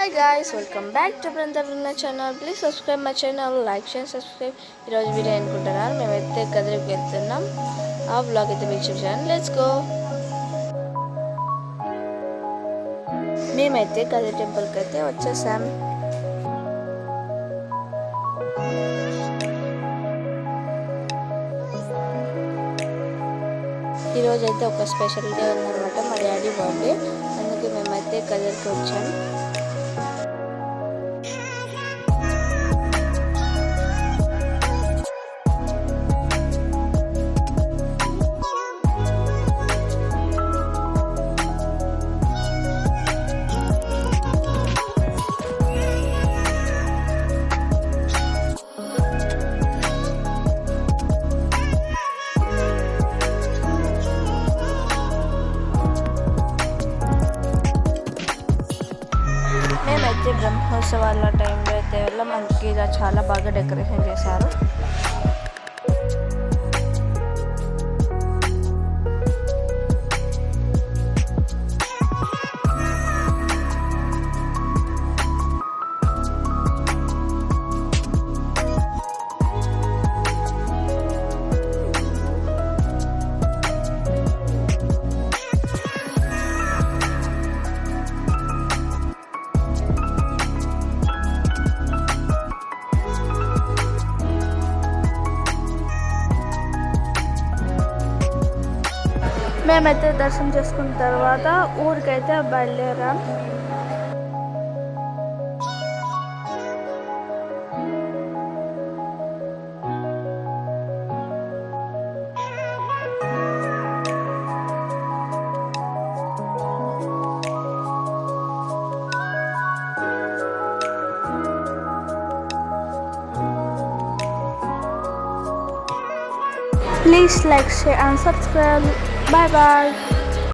Hi guys, welcome back to Brandavina channel. Please subscribe my channel, like, share, subscribe. ఈరోజు video అనుకుంటున్నాను మేమైతే కదిరికి వెళ్తున్నాం. ఆ వ్లాగ్ అయితే మీకు చూపించాను. Let's go. మేమైతే కదిరి టెంపుల్కి అయితే వచ్చేసాం. ఈరోజు అయితే ఒక స్పెషల్ డే ఉందన్నమాట, మా డాడీ బర్త్డే. అందుకే మేమైతే కదిరికి వచ్చాం. మేమైతే బ్రహ్మోత్సవాల టైంలో అయితే మనకి ఇలా చాలా బాగా డెకరేషన్ చేశారు. మేమైతే దర్శనం చేసుకున్న తర్వాత ఊరికైతే బయలుదేరాం. Please like, share and subscribe. Bye bye.